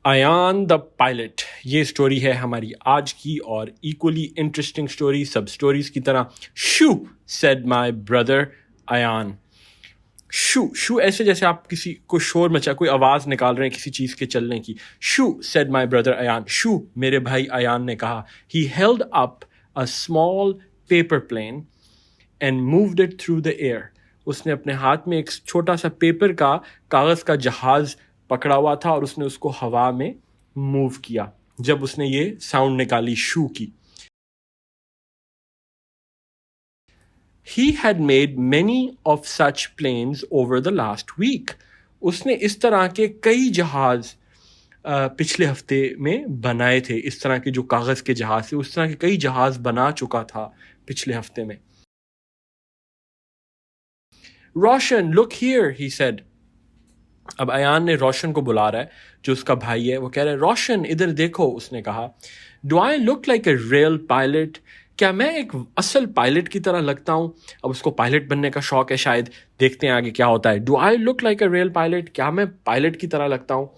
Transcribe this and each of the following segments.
Ayan the pilot, ये story है हमारी आज की और इक्वली इंटरेस्टिंग स्टोरी सब स्टोरीज की तरह। शू सेड माई ब्रदर अयान। शू शू ऐसे जैसे आप किसी को शोर मचा, कोई आवाज निकाल रहे हैं किसी चीज के चलने की। Shoo said my brother Ayaan, shoo मेरे भाई अयान ने कहा। He held up a small paper plane and moved it through the air. उसने अपने हाथ में एक छोटा सा पेपर का कागज का जहाज पकड़ा हुआ था और उसने उसको हवा में मूव किया जब उसने ये साउंड निकाली शू की। He had made many of such planes over the last week. उसने इस तरह के कई जहाज पिछले हफ्ते में बनाए थे। इस तरह के जो कागज के जहाज थे, उस तरह के कई जहाज बना चुका था पिछले हफ्ते में। रोशन, look here, he said. अब अयान ने रोशन को बुला रहा है, जो उसका भाई है। वो कह रहा है, रोशन इधर देखो। उसने कहा, do I look like a real pilot? क्या मैं एक असल पायलट की तरह लगता हूँ? अब उसको पायलट बनने का शौक है शायद। देखते हैं आगे क्या होता है। Do I look like a real pilot? क्या मैं पायलट की तरह लगता हूँ?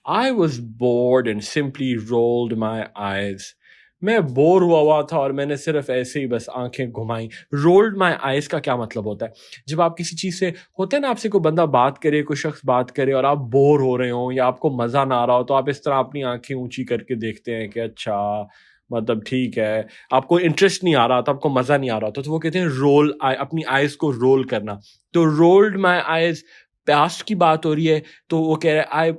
I was bored and simply rolled my eyes. मैं बोर हुआ था और मैंने सिर्फ ऐसे ही बस आंखें घुमाई। रोल्ड माई आइज का क्या मतलब होता है? जब आप किसी चीज से, होता है ना, आपसे कोई बंदा बात करे, कोई शख्स बात करे और आप बोर हो रहे हो या आपको मजा ना आ रहा हो, तो आप इस तरह अपनी आंखें ऊंची करके देखते हैं कि अच्छा, मतलब ठीक है, आपको इंटरेस्ट नहीं आ रहा था, आपको मजा नहीं आ रहा था, तो वो कहते हैं रोल, अपनी आइज को रोल करना। तो रोल्ड माई आइज पास्ट की बात हो रही है, तो वो कह रहा है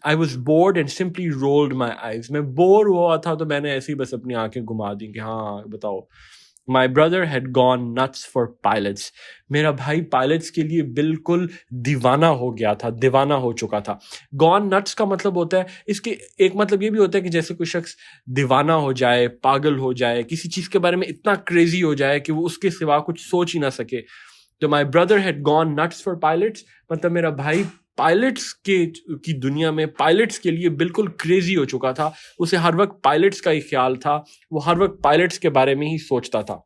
I was bored and simply rolled my eyes. मैं बोर हुआ था तो मैंने ऐसे ही बस अपनी आंखें घुमा दी कि हाँ बताओ। My brother had gone nuts for pilots. मेरा भाई पायलट्स के लिए बिल्कुल दीवाना हो गया था, दीवाना हो चुका था। गॉन नट्स का मतलब होता है, इसके एक मतलब ये भी होता है कि जैसे कोई शख्स दीवाना हो जाए, पागल हो जाए, किसी चीज के बारे में इतना क्रेजी हो जाए कि वो उसके सिवा कुछ सोच ही ना सके। तो my brother had gone nuts for pilots, मतलब मेरा भाई पायलट्स की दुनिया में पायलट्स के लिए बिल्कुल क्रेजी हो चुका था। उसे हर वक्त पायलट्स का ही ख्याल था, वो हर वक्त पायलट्स के बारे में ही सोचता था।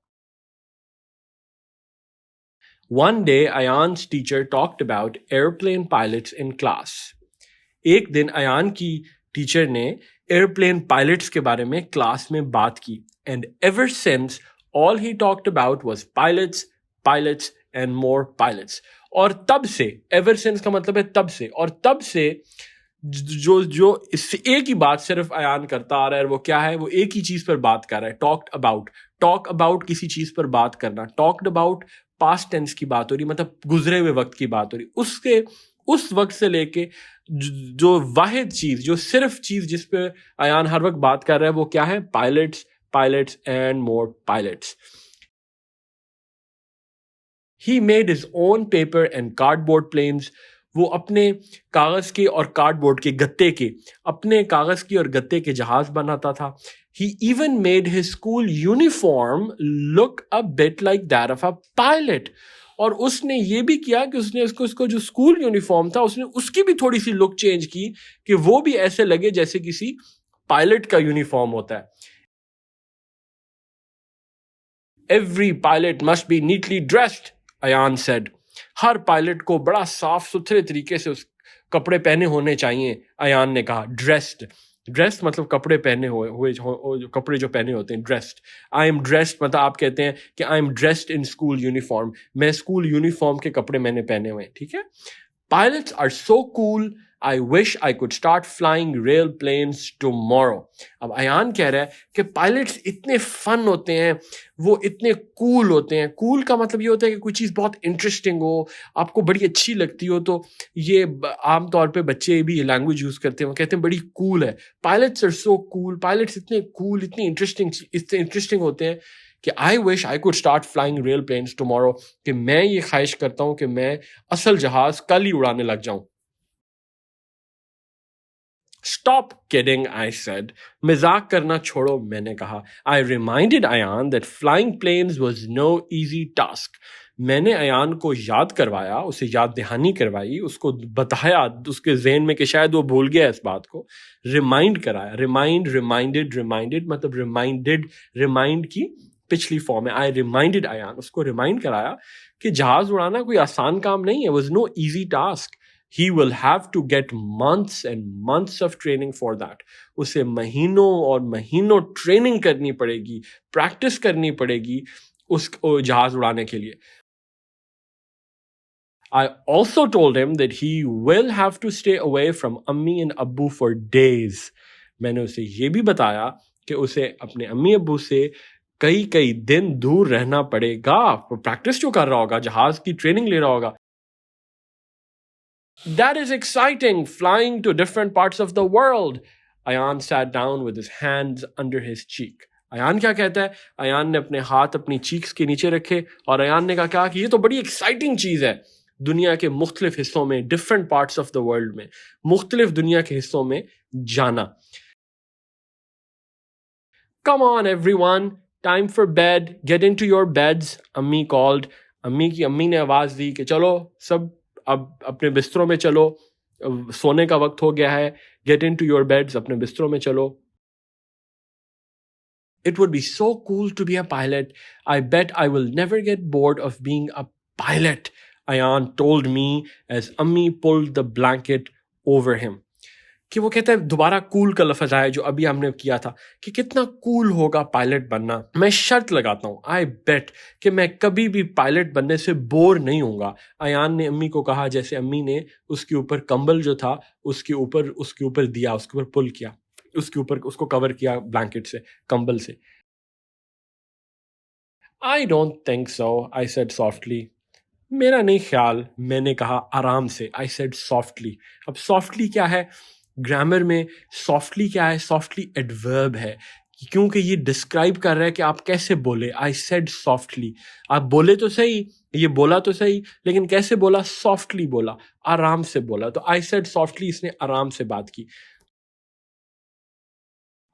One day, Ayan's teacher talked about airplane pilots in class. एक दिन अयान की टीचर ने एयरप्लेन पायलट्स के बारे में क्लास में बात की। And ever since all he talked about was pilots, pilots and more pilots. और तब से, एवर सिंस का मतलब है तब से, और तब से जो जो इससे एक ही बात सिर्फ अयान करता आ रहा है, वो क्या है? वो एक ही चीज पर बात कर रहा है, टॉक्ड अबाउट। टॉक अबाउट किसी चीज पर बात करना, टॉक्ड अबाउट पास्ट टेंस की बात हो रही, मतलब गुजरे हुए वक्त की बात हो रही। उसके उस वक्त से लेके जो वाहिद चीज, जो सिर्फ चीज जिस पे अयान हर वक्त बात कर रहा है, वो क्या है? Pilots, pilots and more pilots. He made his own paper and cardboard planes. वो अपने कागज के और कार्डबोर्ड के गत्ते के, अपने कागज की और गत्ते के जहाज बनाता था। He even made his school uniform look a bit like that of a pilot. और उसने ये भी किया कि उसने उसको जो स्कूल यूनिफॉर्म था, उसने उसकी भी थोड़ी सी लुक चेंज की कि वो भी ऐसे लगे जैसे किसी पायलट का यूनिफॉर्म होता है। Every pilot must be neatly dressed, Ayaan said. हर पायलट को बड़ा साफ सुथरे तरीके से उस कपड़े पहने होने चाहिए, अयान ने कहा। ड्रेस्ड, ड्रेस्ड मतलब कपड़े पहने हुए कपड़े जो पहने होते हैं, ड्रेस्ड। आई एम ड्रेस्ड मतलब आप कहते हैं कि I am dressed in school uniform, मैं स्कूल यूनिफॉर्म के कपड़े मैंने पहने हुए हैं, ठीक है। Pilots are so cool. I wish I could start flying real planes tomorrow. अब अयान कह रहा है कि पायलट्स इतने फन होते हैं, वो इतने कूल होते हैं। कूल का मतलब ये होता है कि कोई चीज़ बहुत इंटरेस्टिंग हो, आपको बड़ी अच्छी लगती हो, तो ये आमतौर पे बच्चे भी ये लैंग्वेज यूज़ करते हैं, वो कहते हैं बड़ी कूल है। Pilots are so cool, pilots इतने कूल, इतने इंटरेस्टिंग होते हैं कि I wish I could start flying real planes tomorrow, कि मैं ये ख्वाहिश करता हूं कि मैं असल जहाज कल ही उड़ाने लग जाऊं। Stop kidding, I said. मजाक करना छोड़ो, मैंने कहा। I reminded Ayaan that flying planes was no easy task. मैंने अयान को याद करवाया, उसे याद दहानी करवाई, उसको बताया उसके जहन में कि शायद वो भूल गया इस बात को। रिमाइंड कराया, रिमाइंडेड मतलब रिमाइंड की पिछली फॉर्म है। आई रिमाइंडेड अयान, उसको रिमाइंड कराया कि जहाज उड़ाना कोई आसान काम नहीं है। Was no easy task. He will have to get months and months of training for that. उसे महीनों और महीनों ट्रेनिंग करनी पड़ेगी, प्रैक्टिस करनी पड़ेगी उस जहाज उड़ाने के लिए. I also told him that he will have to stay away from Ammi and Abbu for days. मैंने उसे ये भी बताया कि उसे अपने अम्मी अब्बू से कई कई दिन दूर रहना पड़ेगा. प्रैक्टिस जो कर रहा होगा, जहाज की ट्रेनिंग ले रहा होगा. That is exciting, flying to different parts of the world. Ayan sat down with his hands under his cheek. Ayan क्या कहता है? अयान ने अपने हाथ अपनी चीक्स के नीचे रखे और अयान ने कहा कि ये तो बड़ी एक्साइटिंग चीज है. दुनिया के मुख्तलिफ हिस्सों में, different parts of the world में, मुख्तलिफ दुनिया के हिस्सों में जाना. Come on everyone, time for bed, get into your beds, अम्मी called. अम्मी ने आवाज दी कि चलो सब अब अपने बिस्तरों में चलो, सोने का वक्त हो गया है. Get into your beds, अपने बिस्तरों में चलो. It would be so cool to be a pilot. I bet I will never get bored of being a pilot, Ayan told me as Ammi pulled the blanket over him. कि वो कहता है, दोबारा cool का लफ्ज आया जो अभी हमने किया था, कि कितना कूल होगा पायलट बनना. मैं शर्त लगाता हूँ, आई बेट, कि मैं कभी भी पायलट बनने से बोर नहीं होऊंगा. अयान ने अम्मी को कहा जैसे अम्मी ने उसके ऊपर कंबल जो था उसके ऊपर दिया, उसके ऊपर पुल किया, उसके ऊपर उसको कवर किया ब्लैंकेट से, कंबल से. I don't think so, I said softly. मेरा नहीं ख्याल, मैंने कहा आराम से. I said softly. अब softly क्या है? ग्रामर में softly क्या है? softly एडवर्ब है, क्योंकि ये डिस्क्राइब कर रहा है कि आप कैसे बोले. I said softly. आप बोले तो सही, ये बोला तो सही, लेकिन कैसे बोला? softly बोला, आराम से बोला. तो I said softly, इसने आराम से बात की.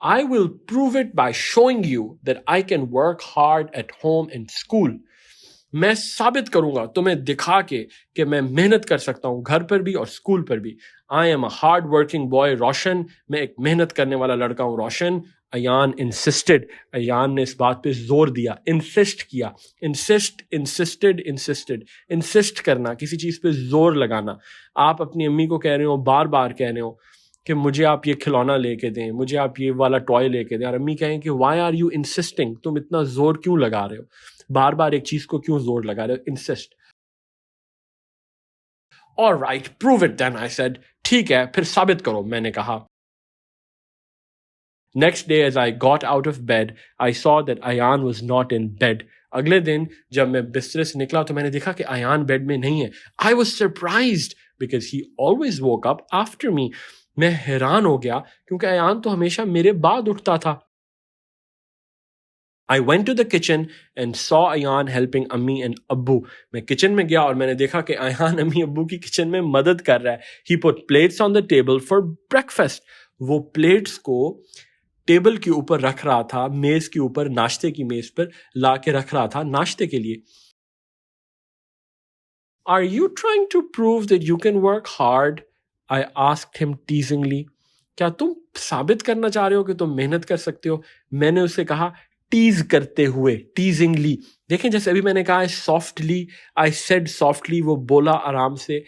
I will prove it by showing you that I can work hard at home and school. मैं साबित करूंगा तुम्हें दिखा के कि मैं मेहनत कर सकता हूं घर पर भी और स्कूल पर भी. I am a hard working boy, रोशन. मैं एक मेहनत करने वाला लड़का हूं, रोशन. अयान insisted. अयान ने इस बात पे जोर दिया, insist किया. insist करना, किसी चीज पे जोर लगाना. आप अपनी अम्मी को कह रहे हो, बार बार कह रहे हो कि मुझे आप ये खिलौना लेके दें, मुझे आप ये वाला टॉय लेके दें, और अम्मी कहें कि why are you insisting? तुम इतना जोर क्यों लगा रहे हो, बार बार एक चीज को क्यों जोर लगा रहे हो? insist. All right, prove it then, I said. ठीक है, फिर साबित करो, मैंने कहा. Next day as I got out of bed, I saw that Ayan was not in bed. अगले दिन जब मैं बिस्तर से निकला तो मैंने देखा कि अयान बेड में नहीं है. I was surprised because he always woke up after me. मैं हैरान हो गया क्योंकि अयान तो हमेशा मेरे बाद उठता था. I went to the kitchen and saw Ayan helping Ammi and Abbu. मैं किचन में गया और मैंने देखा कि अयान अम्मी अब्बू की किचन में मदद कर रहा है. He put plates on the table for breakfast. वो प्लेट्स को टेबल के ऊपर रख रहा था, मेज के ऊपर, नाश्ते की मेज पर ला के रख रहा था नाश्ते के लिए. Are you trying to prove that you can work hard? I asked him teasingly. क्या तुम साबित करना चाह रहे हो कि तुम मेहनत कर सकते हो? मैंने उससे कहा टीज करते हुए, टीजिंगली. देखें जैसे अभी मैंने कहा सॉफ्टली, आई सेड सॉफ्टली, वो बोला आराम से.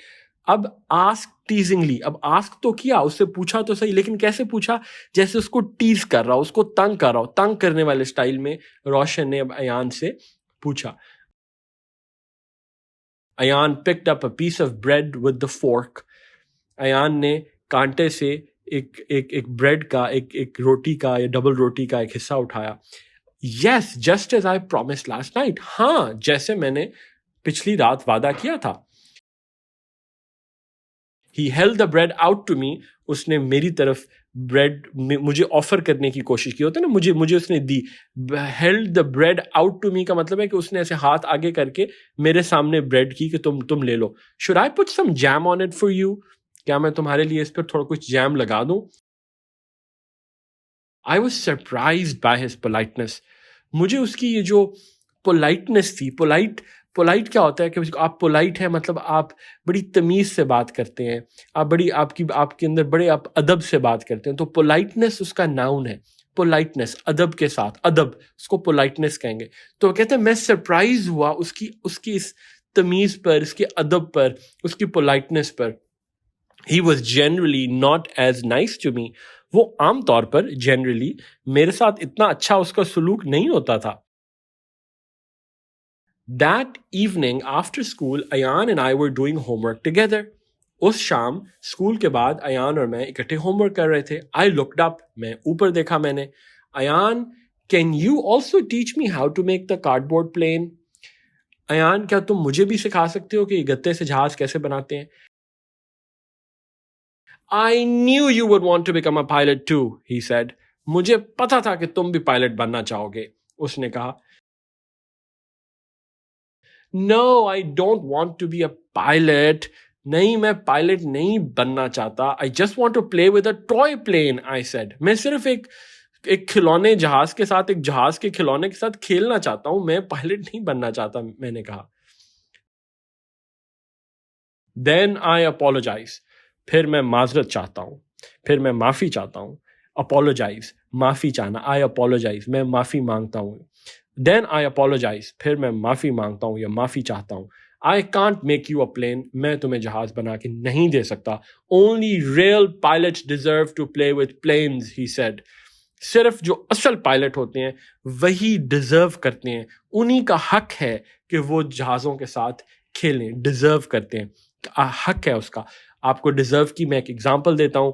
अब आस्क टीजिंगली. अब आस्क तो किया, उससे पूछा तो सही, लेकिन कैसे पूछा? जैसे उसको टीज कर रहा हो, उसको तंग कर रहा हो. तंग करने वाले स्टाइल में रोशन ने अब अयान से पूछा. Ayan picked up a piece of bread with the fork. Ayan ने कांटे से एक ब्रेड का, एक रोटी का या डबल रोटी का एक हिस्सा उठाया. Yes, just as I promised last night. हाँ, जैसे मैंने पिछली रात वादा किया था. He held the bread out to me. उसने मेरी तरफ ब्रेड मुझे ऑफर करने की कोशिश की. होता है ना, मुझे उसने दी. Held the bread out to me का मतलब है कि उसने ऐसे हाथ आगे करके मेरे सामने ब्रेड की कि तुम ले लो. Should I put some jam on it for you? क्या मैं तुम्हारे लिए इस पर थोड़ा कुछ जैम लगा दूं? I was surprised by his politeness. मुझे उसकी ये जो पोलाइटनेस थी, पोलाइट क्या होता है कि आप पोलाइट हैं मतलब आप बड़ी तमीज से बात करते हैं, आप बड़ी आपके अंदर बड़े आप अदब से बात करते हैं. तो पोलाइटनेस उसका नाउन है. पोलाइटनेस, अदब के साथ, अदब, उसको पोलाइटनेस कहेंगे. तो कहते हैं मैं सरप्राइज हुआ उसकी इस तमीज पर, इसके अदब पर, उसकी पोलाइटनेस पर. He was generally not as nice to me. वो आमतौर पर generally मेरे साथ इतना अच्छा उसका सुलूक नहीं होता था. That evening after school, Ayan and I were doing homework together. उस शाम स्कूल के बाद अयान और मैं इकट्ठे होमवर्क कर रहे थे. I looked up. मैं ऊपर देखा मैंने. Ayan, can you also teach me how to make the cardboard plane? Ayan, क्या तुम मुझे भी सिखा सकते हो कि गत्ते से जहाज कैसे बनाते हैं? I knew you would want to become a pilot too, he said. मुझे पता था कि तुम भी पायलट बनना चाहोगे, उसने कहा. No, I don't want to be a pilot. नहीं, मैं पायलट नहीं बनना चाहता. I just want to play with a toy plane, I said. मैं सिर्फ एक खिलौने जहाज के साथ, एक जहाज के खिलौने के साथ खेलना चाहता हूं. मैं पायलट नहीं बनना चाहता, मैंने कहा. Then I apologize. फिर मैं माजरत चाहता हूं. फिर मैं माफी चाहता हूं. Apologize, माफी चाहना. I apologize, मैं माफी मांगता हूं. Then I apologize. फिर मैं माफी मांगता हूं या माफी चाहता हूं. I can't make you a plane. मैं तुम्हें जहाज बना के नहीं दे सकता. Only real pilots deserve to play with planes, he said. सिर्फ जो असल पायलट होते हैं वही डिजर्व करते हैं. उन्हीं का हक है कि वो जहाजों के साथ खेलें. डिजर्व करते हैं, हक है उसका. आपको डिजर्व की मैं एक एग्जांपल देता हूं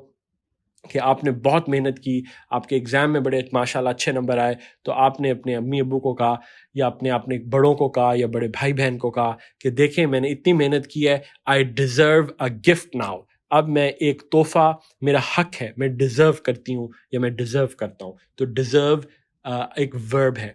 कि आपने बहुत मेहनत की, आपके एग्जाम में बड़े माशाल्लाह अच्छे नंबर आए, तो आपने अपने अम्मी अब्बू को कहा या अपने बड़ों को कहा या बड़े भाई बहन को कहा कि देखें मैंने इतनी मेहनत की है, I deserve a gift now. अब मैं एक तोहफा, मेरा हक है, मैं डिजर्व करती हूँ या मैं डिजर्व करता हूँ. तो डिजर्व एक वर्ब है.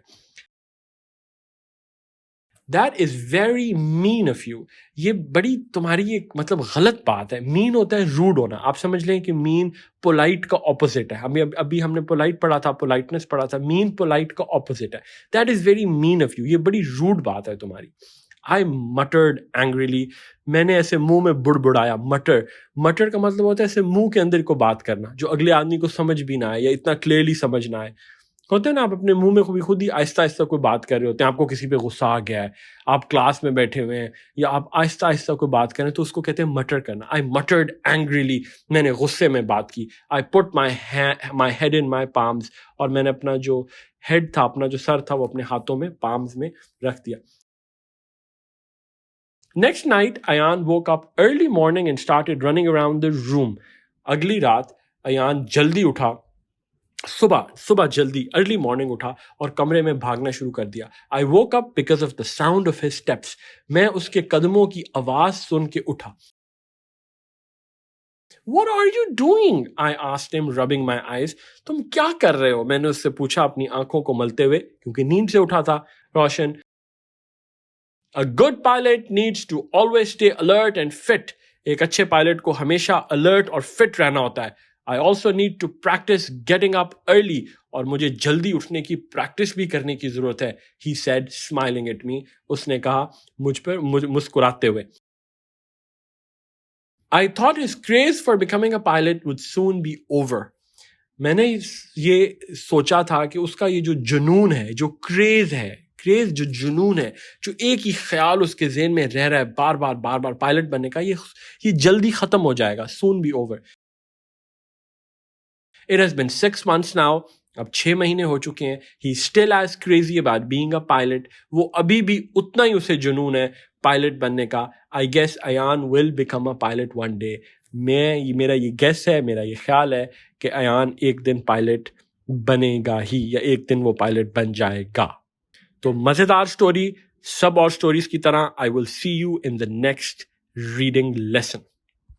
That is very mean of you. ये बड़ी तुम्हारी एक मतलब गलत बात है. मीन होता है रूड होना. आप समझ लें कि मीन पोलाइट का ऑपोजिट है. अभी हमने पोलाइट पढ़ा था, पोलाइटनेस पढ़ा था. मीन पोलाइट का ऑपोजिट है. That is very mean of you. ये बड़ी रूड बात है तुम्हारी. आई मटर्ड एंग्रीली. मैंने ऐसे मुंह में बुड़बुड़ाया. मटर का मतलब होता है ऐसे मुंह के अंदर को बात करना जो अगले आदमी को समझ भी ना आए या इतना क्लियरली समझ ना आए. होता है ना, आप अपने मुंह में खुद ही आहिस्ता आहिस्ता कोई बात कर रहे होते हैं, आपको किसी पे गुस्सा आ गया है, आप क्लास में बैठे हुए हैं या आप आहिस्ता आहिस्ता कोई बात कर रहे हैं, तो उसको कहते हैं मटर करना. आई मटर्ड एंग्रीली. मैंने गुस्से में बात की. I put my head in my palms. और मैंने अपना जो हेड था, अपना जो सर था, वो अपने हाथों में, पाम्स में रख दिया. Next night, Ayan woke up early morning and started running around the room. अगली रात अयान जल्दी उठा, सुबह जल्दी अर्ली मॉर्निंग उठा और कमरे में भागना शुरू कर दिया. I woke up because of the sound of his steps. मैं उसके कदमों की आवाज सुन के उठा. What are you doing? I asked him, rubbing my eyes. तुम क्या कर रहे हो? मैंने उससे पूछा अपनी आंखों को मलते हुए, क्योंकि नींद से उठा था. रोशन. A good pilot needs to always stay alert and fit. एक अच्छे पायलट को हमेशा अलर्ट और फिट रहना होता है. I also need to practice getting up early. और मुझे जल्दी उठने की प्रैक्टिस भी करने की जरूरत है. He said, smiling at me. उसने कहा मुझ पर मुस्कुराते हुए. I thought his craze for becoming a pilot would soon be over. मैंने ये सोचा था कि उसका ये जो जुनून है, जो क्रेज है, जो जुनून है, जो एक ही ख्याल उसके ज़हन में रह रहा है बार बार पायलट बनने का, ये जल्दी खत्म हो जाएगा. Soon be over. It has been 6 months now. अब 6 महीने हो चुके हैं. He's still as crazy about being a pilot. वो अभी भी उतना ही उसे जुनून है पायलट बनने का. I guess Ayan will become a pilot one day. मेरा ये गेस है, मेरा ये ख्याल है कि अयान एक दिन पायलट बनेगा ही, या एक दिन वो पायलट बन जाएगा. तो मजेदार स्टोरी. सब और स्टोरीज की तरह, I will see you in the next reading lesson.